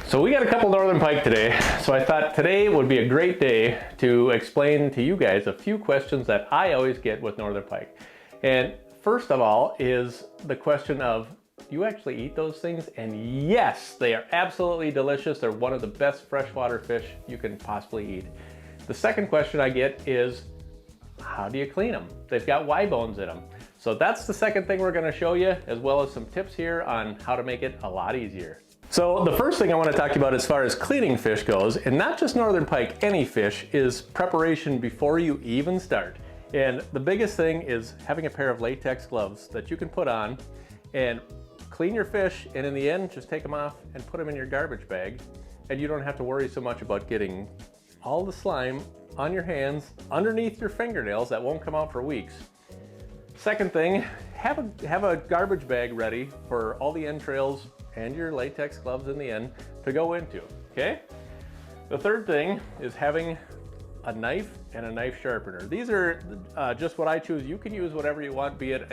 So we got a couple northern pike today, so I thought today would be a great day to explain to you guys a few questions that I always get with northern pike. And first of all is the question of, do you actually eat those things? And yes, they are absolutely delicious. They're one of the best freshwater fish you can possibly eat. The second question I get is, how do you clean them? They've got Y bones in them. So that's the second thing we're gonna show you, as well as some tips here on how to make it a lot easier. So the first thing I want to talk about as far as cleaning fish goes, and not just northern pike, any fish, is preparation before you even start. And the biggest thing is having a pair of latex gloves that you can put on and clean your fish, and in the end just take them off and put them in your garbage bag, and you don't have to worry so much about getting all the slime on your hands, underneath your fingernails that won't come out for weeks. Second thing, have a garbage bag ready for all the entrails and your latex gloves in the end to go into, okay? The third thing is having a knife and a knife sharpener. These are just what I choose. You can use whatever you want, be it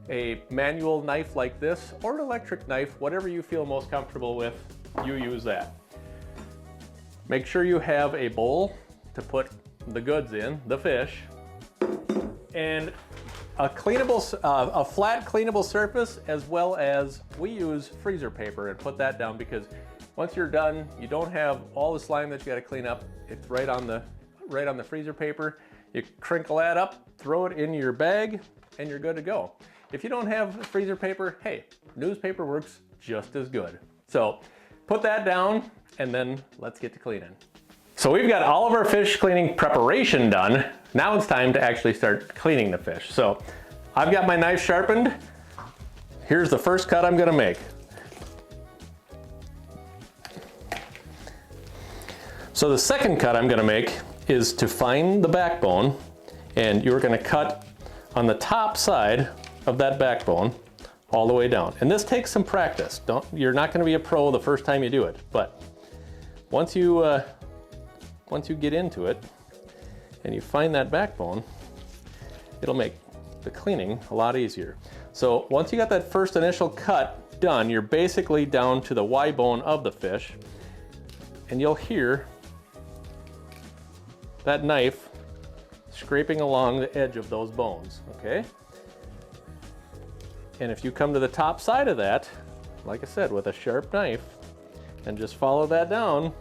a manual knife like this or an electric knife, whatever you feel most comfortable with, you use that. Make sure you have a bowl to put the goods in, the fish, and a cleanable, a flat cleanable surface, as well as we use freezer paper and put that down, because once you're done, you don't have all the slime that you got to clean up. It's right on the freezer paper. You crinkle that up, throw it in your bag, and you're good to go. If you don't have freezer paper, hey, newspaper works just as good. So put that down, and then let's get to cleaning. So we've got all of our fish cleaning preparation done. Now it's time to actually start cleaning the fish. So I've got my knife sharpened. Here's the first cut I'm gonna make. So the second cut I'm gonna make is to find the backbone, and you're gonna cut on the top side of that backbone all the way down. And this takes some practice. You're not gonna be a pro the first time you do it, but once you get into it and you find that backbone, it'll make the cleaning a lot easier. So once you got that first initial cut done, you're basically down to the Y bone of the fish, and you'll hear that knife scraping along the edge of those bones, okay? And if you come to the top side of that, like I said, with a sharp knife, and just follow that down,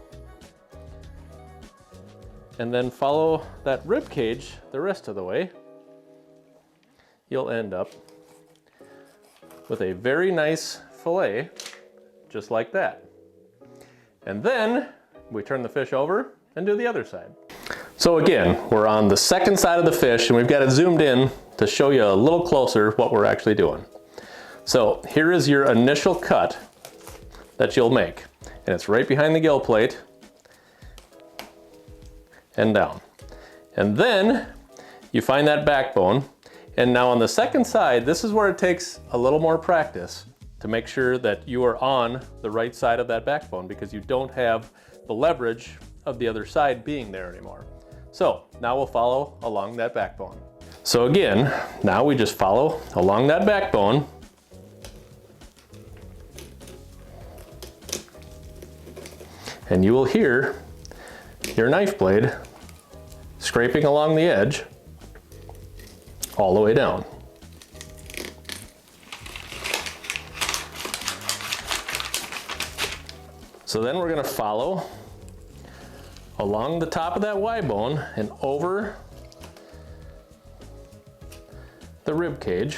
and then follow that rib cage the rest of the way, you'll end up with a very nice fillet, just like that. And then we turn the fish over and do the other side. So again, we're on the second side of the fish, and we've got it zoomed in to show you a little closer what we're actually doing. So here is your initial cut that you'll make, and it's right behind the gill plate and down. And then you find that backbone, and now on the second side, this is where it takes a little more practice to make sure that you are on the right side of that backbone, because you don't have the leverage of the other side being there anymore. So now we'll follow along that backbone. So again, now we just follow along that backbone, and you will hear your knife blade scraping along the edge all the way down. So then we're going to follow along the top of that Y bone and over the rib cage,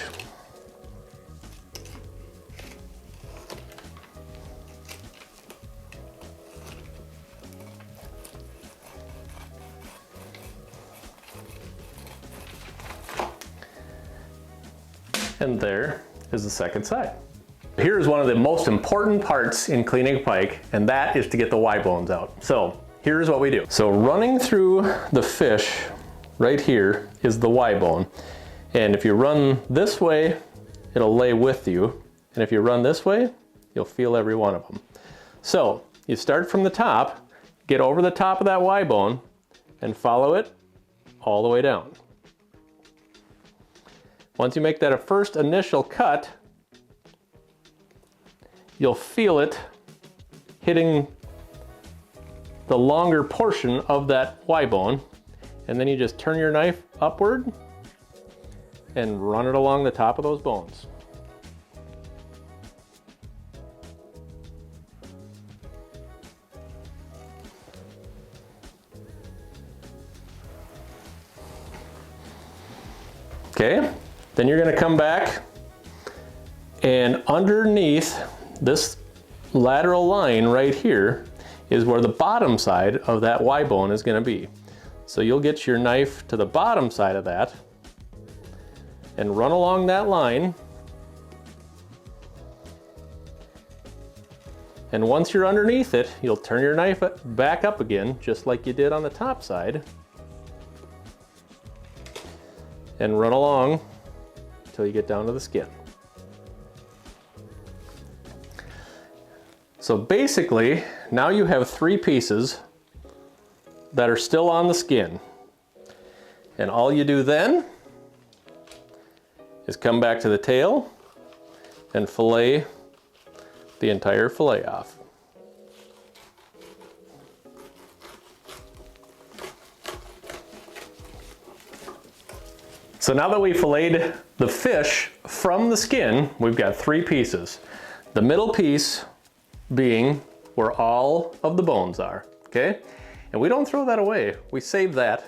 and there is the second side. Here's one of the most important parts in cleaning a pike, and that is to get the Y bones out. So here's what we do. So running through the fish right here is the Y bone. And if you run this way, it'll lay with you. And if you run this way, you'll feel every one of them. So you start from the top, get over the top of that Y bone, and follow it all the way down. Once you make that a first initial cut, you'll feel it hitting the longer portion of that Y bone, and then you just turn your knife upward and run it along the top of those bones. Okay, then you're going to come back, and underneath this lateral line right here is where the bottom side of that Y bone is going to be. So you'll get your knife to the bottom side of that and run along that line. And once you're underneath it, you'll turn your knife back up again, just like you did on the top side, and run along until you get down to the skin. So basically, now you have 3 pieces that are still on the skin. And all you do then is come back to the tail and fillet the entire fillet off. So now that we filleted the fish from the skin, we've got 3 pieces. The middle piece being where all of the bones are, okay? And we don't throw that away. We save that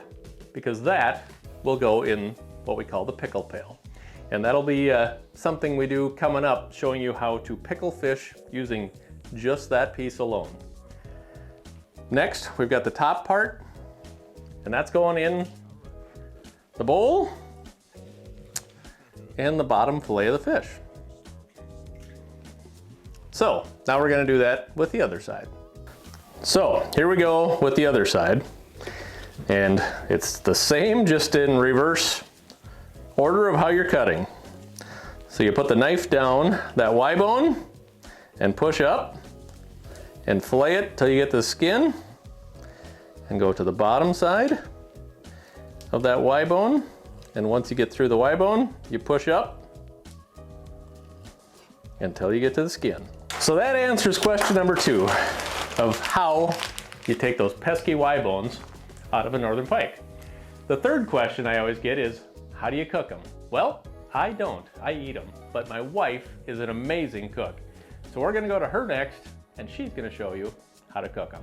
because that will go in what we call the pickle pail. And that'll be something we do coming up, showing you how to pickle fish using just that piece alone. Next, we've got the top part, and that's going in the bowl and the bottom fillet of the fish. So now we're going to do that with the other side. So here we go with the other side, and it's the same, just in reverse order of how you're cutting. So you put the knife down that Y bone and push up and fillet it till you get the skin, and go to the bottom side of that Y bone, and once you get through the Y bone, you push up until you get to the skin. So that answers question number 2 of how you take those pesky Y bones out of a northern pike. The third question I always get is, how do you cook them? Well, I don't, I eat them, but my wife is an amazing cook. So we're gonna go to her next, and she's gonna show you how to cook them.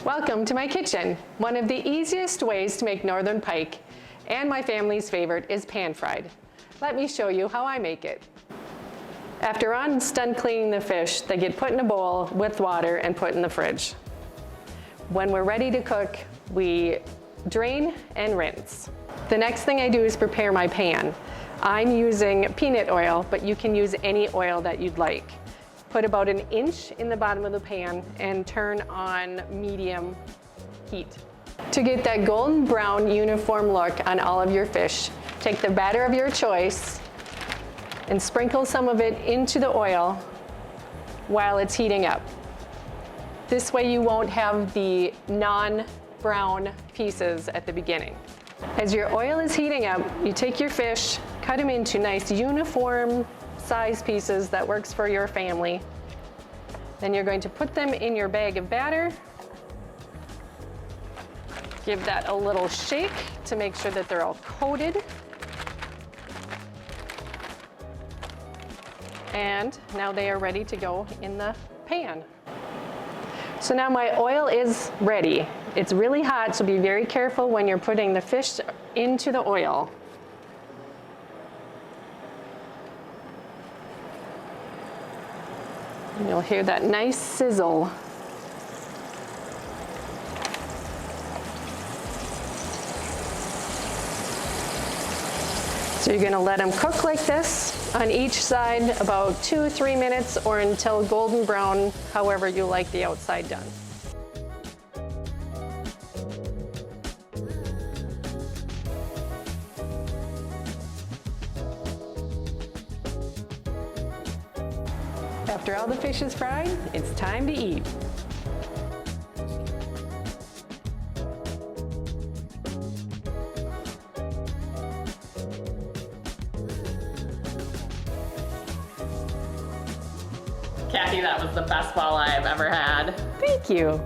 Welcome to my kitchen. One of the easiest ways to make northern pike, and my family's favorite, is pan-fried. Let me show you how I make it. After I'm done cleaning the fish, they get put in a bowl with water and put in the fridge. When we're ready to cook, we drain and rinse. The next thing I do is prepare my pan. I'm using peanut oil, but you can use any oil that you'd like. Put about 1 inch in the bottom of the pan and turn on medium heat. To get that golden brown uniform look on all of your fish, take the batter of your choice and sprinkle some of it into the oil while it's heating up. This way you won't have the non-brown pieces at the beginning. As your oil is heating up, you take your fish, cut them into nice uniform size pieces that works for your family. Then you're going to put them in your bag of batter. Give that a little shake to make sure that they're all coated. And now they are ready to go in the pan. So now my oil is ready. It's really hot, so be very careful when you're putting the fish into the oil. And you'll hear that nice sizzle. So you're going to let them cook like this on each side about 2-3 minutes, or until golden brown, however you like the outside done. After all the fish is fried, it's time to eat. Kathy, that was the best walleye I've ever had. Thank you.